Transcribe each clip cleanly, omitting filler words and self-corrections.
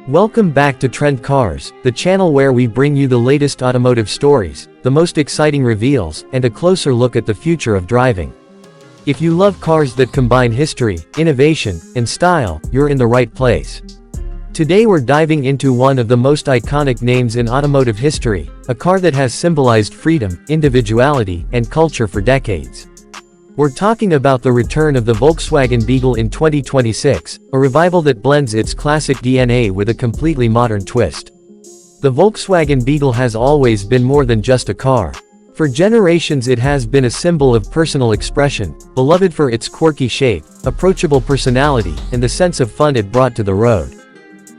Welcome back to Trend Cars, the channel where we bring you the latest automotive stories, the most exciting reveals, and a closer look at the future of driving. If you love cars that combine history, innovation, and style, you're in the right place. Today we're diving into one of the most iconic names in automotive history, a car that has symbolized freedom, individuality, and culture for decades. We're talking about the return of the Volkswagen Beetle in 2026, a revival that blends its classic DNA with a completely modern twist. The Volkswagen Beetle has always been more than just a car. For generations it has been a symbol of personal expression, beloved for its quirky shape, approachable personality, and the sense of fun it brought to the road.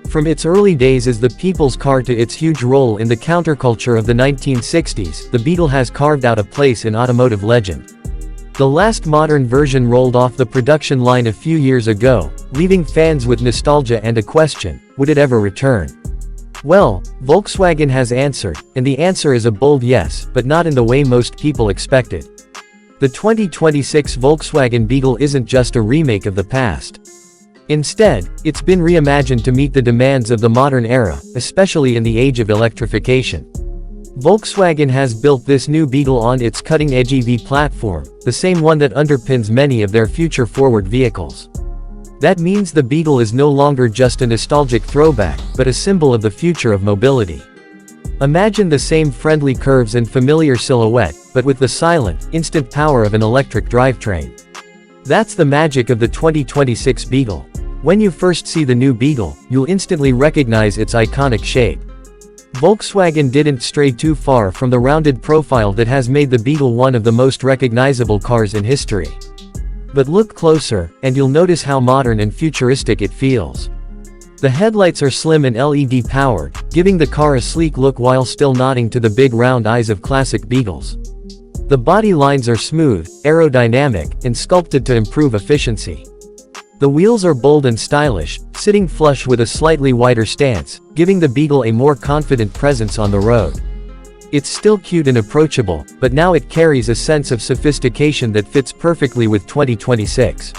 From its early days as the people's car to its huge role in the counterculture of the 1960s, the Beetle has carved out a place in automotive legend. The last modern version rolled off the production line a few years ago, leaving fans with nostalgia and a question: would it ever return? Well, Volkswagen has answered, and the answer is a bold yes, but not in the way most people expected. The 2026 Volkswagen Beetle isn't just a remake of the past. Instead, it's been reimagined to meet the demands of the modern era, especially in the age of electrification. Volkswagen has built this new Beetle on its cutting-edge EV platform, the same one that underpins many of their future-forward vehicles. That means the Beetle is no longer just a nostalgic throwback, but a symbol of the future of mobility. Imagine the same friendly curves and familiar silhouette, but with the silent, instant power of an electric drivetrain. That's the magic of the 2026 Beetle. When you first see the new Beetle, you'll instantly recognize its iconic shape. Volkswagen didn't stray too far from the rounded profile that has made the Beetle one of the most recognizable cars in history. But look closer, and you'll notice how modern and futuristic it feels. The headlights are slim and LED-powered, giving the car a sleek look while still nodding to the big round eyes of classic Beetles. The body lines are smooth, aerodynamic, and sculpted to improve efficiency. The wheels are bold and stylish, sitting flush with a slightly wider stance, giving the Beetle a more confident presence on the road. It's still cute and approachable, but now it carries a sense of sophistication that fits perfectly with 2026.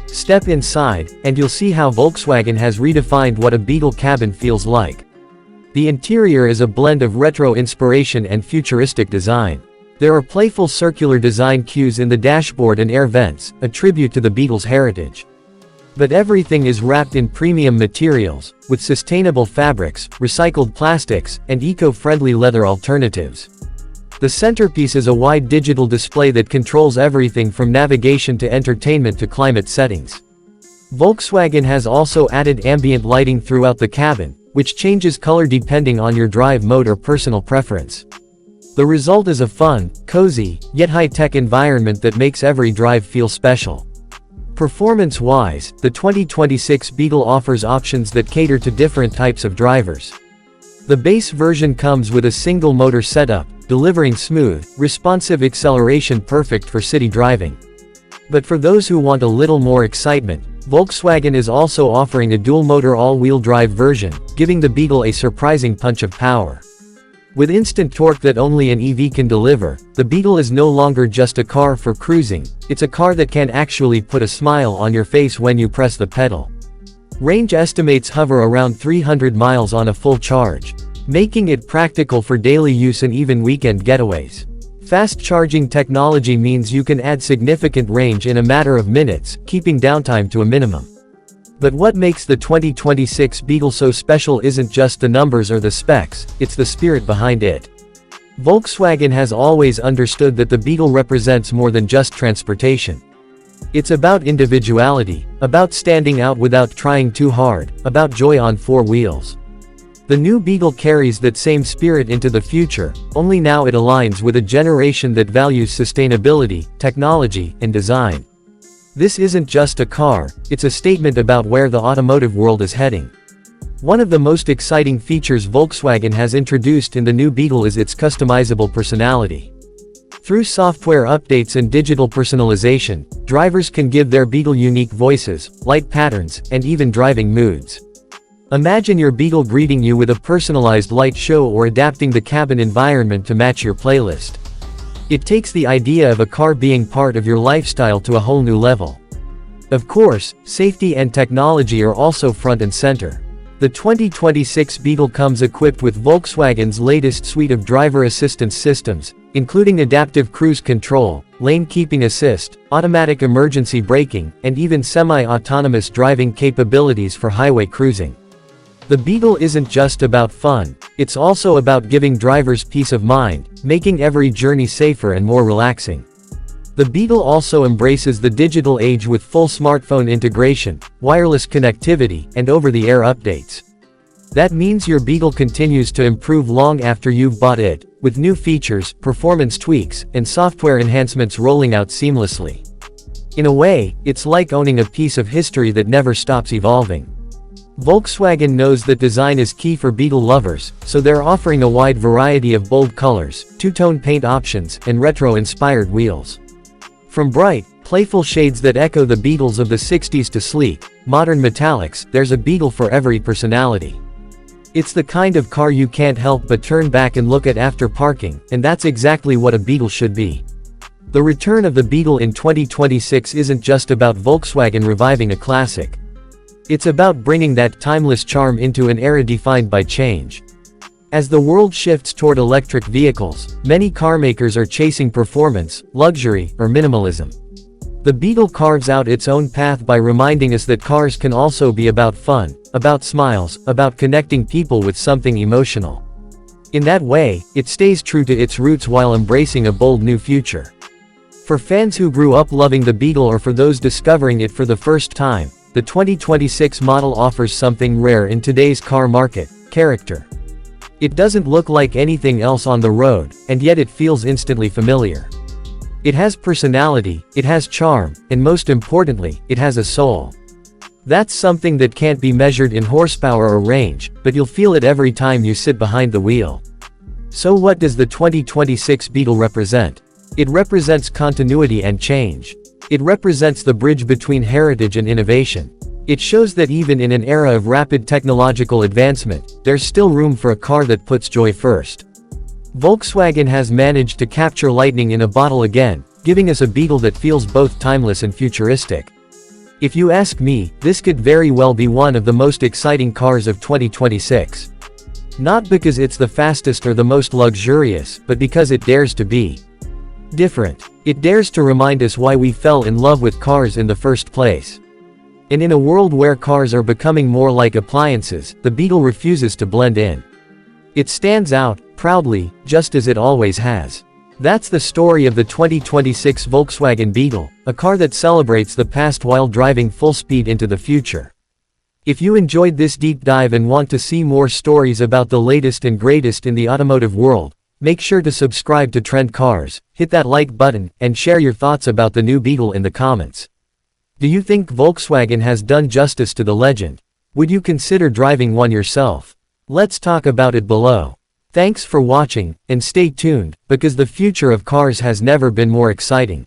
Step inside, and you'll see how Volkswagen has redefined what a Beetle cabin feels like. The interior is a blend of retro inspiration and futuristic design. There are playful circular design cues in the dashboard and air vents, a tribute to the Beetle's heritage. But everything is wrapped in premium materials, with sustainable fabrics, recycled plastics, and eco-friendly leather alternatives. The centerpiece is a wide digital display that controls everything from navigation to entertainment to climate settings. Volkswagen has also added ambient lighting throughout the cabin, which changes color depending on your drive mode or personal preference. The result is a fun, cozy, yet high-tech environment that makes every drive feel special. Performance-wise, the 2026 Beetle offers options that cater to different types of drivers. The base version comes with a single-motor setup, delivering smooth, responsive acceleration perfect for city driving. But for those who want a little more excitement, Volkswagen is also offering a dual-motor all-wheel drive version, giving the Beetle a surprising punch of power. With instant torque that only an EV can deliver, the Beetle is no longer just a car for cruising, it's a car that can actually put a smile on your face when you press the pedal. Range estimates hover around 300 miles on a full charge, making it practical for daily use and even weekend getaways. Fast charging technology means you can add significant range in a matter of minutes, keeping downtime to a minimum. But what makes the 2026 Beetle so special isn't just the numbers or the specs, it's the spirit behind it. Volkswagen has always understood that the Beetle represents more than just transportation. It's about individuality, about standing out without trying too hard, about joy on four wheels. The new Beetle carries that same spirit into the future, only now it aligns with a generation that values sustainability, technology, and design. This isn't just a car, it's a statement about where the automotive world is heading. One of the most exciting features Volkswagen has introduced in the new Beetle is its customizable personality. Through software updates and digital personalization, drivers can give their Beetle unique voices, light patterns, and even driving moods. Imagine your Beetle greeting you with a personalized light show or adapting the cabin environment to match your playlist. It takes the idea of a car being part of your lifestyle to a whole new level. Of course, safety and technology are also front and center. The 2026 Beetle comes equipped with Volkswagen's latest suite of driver assistance systems, including adaptive cruise control, lane keeping assist, automatic emergency braking, and even semi-autonomous driving capabilities for highway cruising. The Beetle isn't just about fun, it's also about giving drivers peace of mind, making every journey safer and more relaxing. The Beetle also embraces the digital age with full smartphone integration, wireless connectivity, and over-the-air updates. That means your Beetle continues to improve long after you've bought it, with new features, performance tweaks, and software enhancements rolling out seamlessly. In a way, it's like owning a piece of history that never stops evolving. Volkswagen knows that design is key for Beetle lovers, so they're offering a wide variety of bold colors, two-tone paint options, and retro-inspired wheels. From bright, playful shades that echo the Beetles of the 60s to sleek, modern metallics, there's a Beetle for every personality. It's the kind of car you can't help but turn back and look at after parking, and that's exactly what a Beetle should be. The return of the Beetle in 2026 isn't just about Volkswagen reviving a classic. It's about bringing that timeless charm into an era defined by change. As the world shifts toward electric vehicles, many carmakers are chasing performance, luxury, or minimalism. The Beetle carves out its own path by reminding us that cars can also be about fun, about smiles, about connecting people with something emotional. In that way, it stays true to its roots while embracing a bold new future. For fans who grew up loving the Beetle or for those discovering it for the first time, the 2026 model offers something rare in today's car market: character. It doesn't look like anything else on the road, and yet it feels instantly familiar. It has personality, it has charm, and most importantly, it has a soul. That's something that can't be measured in horsepower or range, but you'll feel it every time you sit behind the wheel. So what does the 2026 Beetle represent? It represents continuity and change. It represents the bridge between heritage and innovation. It shows that even in an era of rapid technological advancement, there's still room for a car that puts joy first. Volkswagen has managed to capture lightning in a bottle again, giving us a Beetle that feels both timeless and futuristic. If you ask me, this could very well be one of the most exciting cars of 2026. Not because it's the fastest or the most luxurious, but because it dares to be different. It dares to remind us why we fell in love with cars in the first place. And in a world where cars are becoming more like appliances, the Beetle refuses to blend in. It stands out, proudly, just as it always has. That's the story of the 2026 Volkswagen Beetle, a car that celebrates the past while driving full speed into the future. If you enjoyed this deep dive and want to see more stories about the latest and greatest in the automotive world, make sure to subscribe to Trend Cars, hit that like button, and share your thoughts about the new Beetle in the comments. Do you think Volkswagen has done justice to the legend? Would you consider driving one yourself? Let's talk about it below. Thanks for watching, and stay tuned, because the future of cars has never been more exciting.